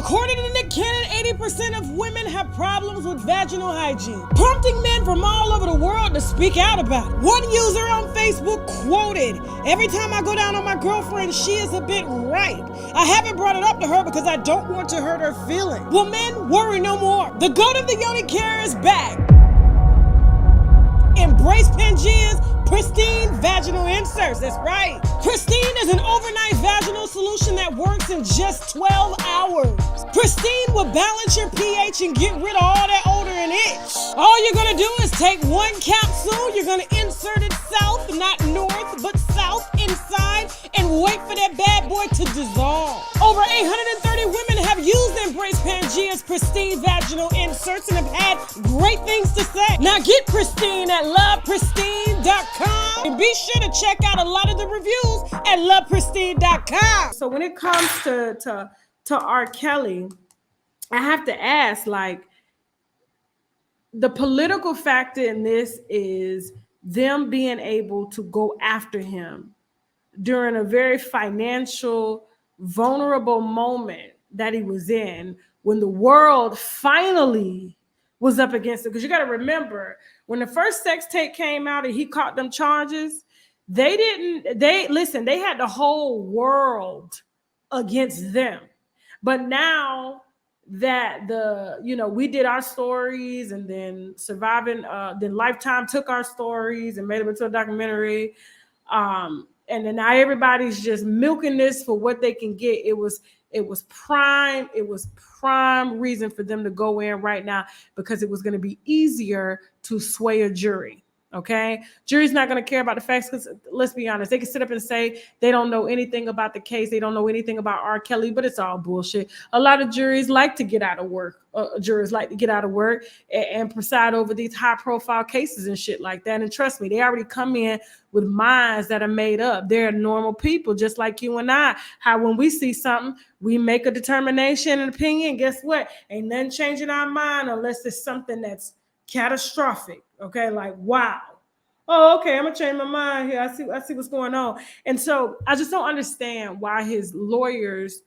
According to Nick Cannon, 80% of women have problems with vaginal hygiene, prompting men from all over the world to speak out about it. One user on Facebook quoted, "Every time I go down on my girlfriend, she is a bit ripe. I haven't brought it up to her because I don't want to hurt her feelings." Well, men, worry no more. The goat of the yoni care is back. Embrace Pangea's pristine vaginal inserts. That's right. Pristine is an overnight vaginal solution that works in just 12 hours. Pristine will balance your pH and get rid of all that odor and itch. All you're going to do is take one capsule. You're going to insert it south, not north, but south inside, and wait for that bad boy to dissolve. Over 830 women have used Embrace Pangea's pristine vaginal inserts and have had great things to say. Now get pristine at lovepristine.com and be sure to check out a lot of the reviews at lovepristine.com. So when it comes to R.Kelly, I have to ask, like, the political factor in this is them being able to go after him during a very financial, vulnerable moment that he was in when the world finally was up against it. Because you got to remember, when the first sex tape came out and he caught them charges, they had the whole world against them. But now that we did our stories, and then then Lifetime took our stories and made them into a documentary. And then now everybody's just milking this for what they can get. It was prime reason for them to go in right now, because it was going to be easier to sway a jury. Okay, jury's not going to care about the facts, because let's be honest, they can sit up and say they don't know anything about the case, they don't know anything about R. Kelly, but it's all bullshit. A lot of juries like to get out of work. And preside over these high-profile cases and shit like that. And trust me, they already come in with minds that are made up. They're normal people, just like you and I. How when we see something, we make a determination and opinion. Guess what? Ain't nothing changing our mind unless it's something that's catastrophic. Okay, like, wow. Oh, okay, I'm gonna change my mind here. I see what's going on. And so I just don't understand why his lawyers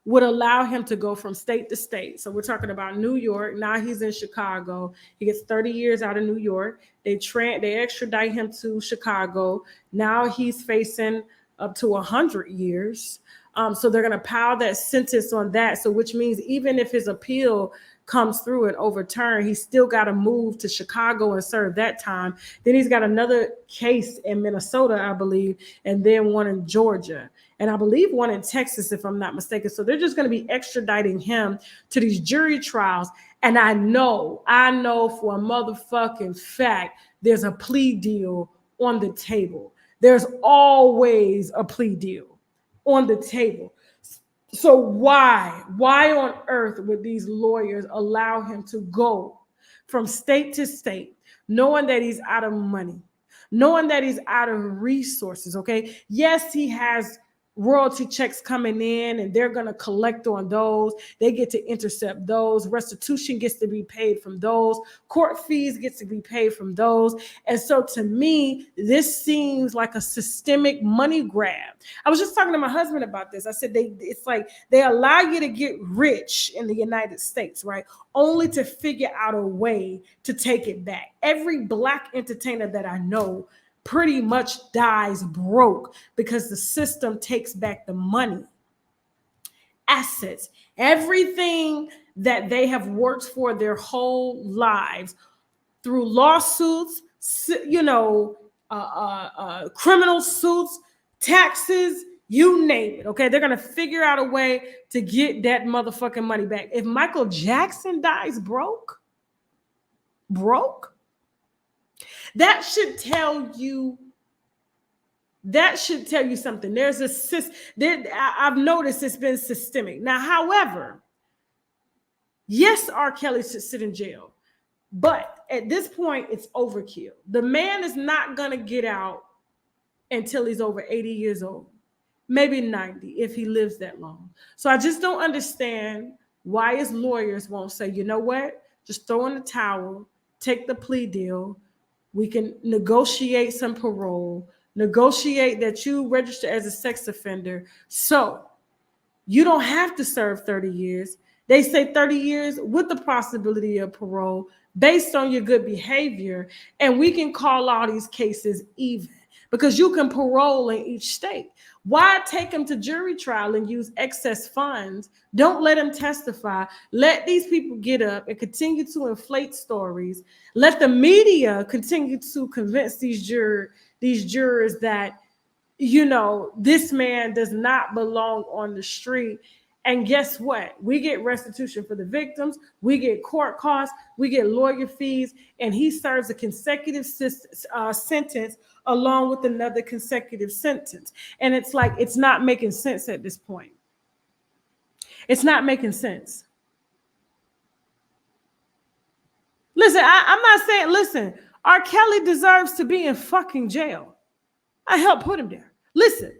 would allow him to go from state to state. So we're talking about New York. Now he's in Chicago. He gets 30 years out of New York. They extradite him to Chicago. Now he's facing up to 100 years. So they're gonna pile that sentence on that. So which means even if his appeal comes through and overturned, he's still got to move to Chicago and serve that time. Then he's got another case in Minnesota, I believe, and then one in Georgia, and I believe one in Texas, if I'm not mistaken. So they're just going to be extraditing him to these jury trials. And I know for a motherfucking fact, there's a plea deal on the table. There's always a plea deal on the table. So why on earth would these lawyers allow him to go from state to state, knowing that he's out of money, knowing that he's out of resources? Okay, yes, he has royalty checks coming in, and they're going to collect on those. They get to intercept those. Restitution gets to be paid from those. Court fees gets to be paid from those. And so to me, this seems like a systemic money grab. I was just talking to my husband about this. I said it's like they allow you to get rich in the United States, right? Only to figure out a way to take it back. Every Black entertainer that I know pretty much dies broke because the system takes back the money, assets, everything that they have worked for their whole lives through lawsuits, criminal suits, taxes, you name it. Okay, they're gonna figure out a way to get that motherfucking money back. If Michael Jackson dies broke, that should tell you something. I've noticed it's been systemic. Now, however, yes, R. Kelly should sit in jail, but at this point, it's overkill. The man is not going to get out until he's over 80 years old, maybe 90 if he lives that long. So I just don't understand why his lawyers won't say, you know what, just throw in the towel, take the plea deal. We can negotiate some parole, negotiate that you register as a sex offender. So You don't have to serve 30 years. They say 30 years with the possibility of parole based on your good behavior. And we can call all these cases even because you can parole in each state. Why take them to jury trial and use excess funds? Don't let them testify. Let these people get up and continue to inflate stories. Let the media continue to convince these jurors that, you know, this man does not belong on the street. And guess what? We get restitution for the victims, we get court costs, we get lawyer fees, and he serves a consecutive sentence along with another consecutive sentence. And it's like, it's not making sense at this point. It's not making sense. Listen, I'm not saying, listen, R.Kelly deserves to be in fucking jail. I helped put him there. Listen,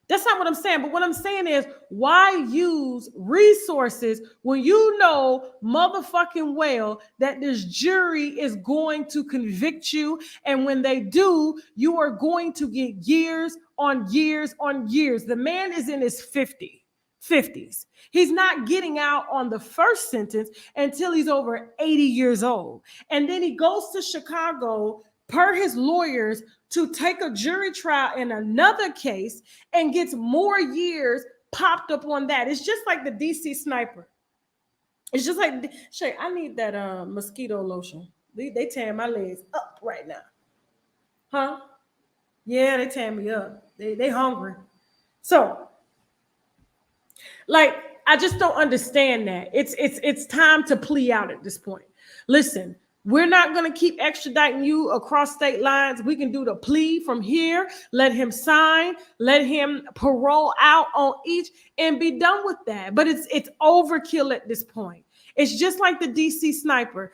that's not what I'm saying. But what I'm saying is, why use resources when you know motherfucking well that this jury is going to convict you? And when they do, you are going to get years on years on years. The man is in his 50s. He's not getting out on the first sentence until he's over 80 years old. And then he goes to Chicago, per his lawyers, to take a jury trial in another case and gets more years popped up on that. It's just like the DC sniper. It's just like, Shay, I need that mosquito lotion. They tearing my legs up right now. Huh? Yeah, they tearing me up. They hungry. So, like, I just don't understand that. It's time to plea out at this point. Listen, we're not going to keep extraditing you across state lines. We can do the plea from here, let him sign, let him parole out on each, and be done with that. But it's overkill at this point. It's just like the DC sniper.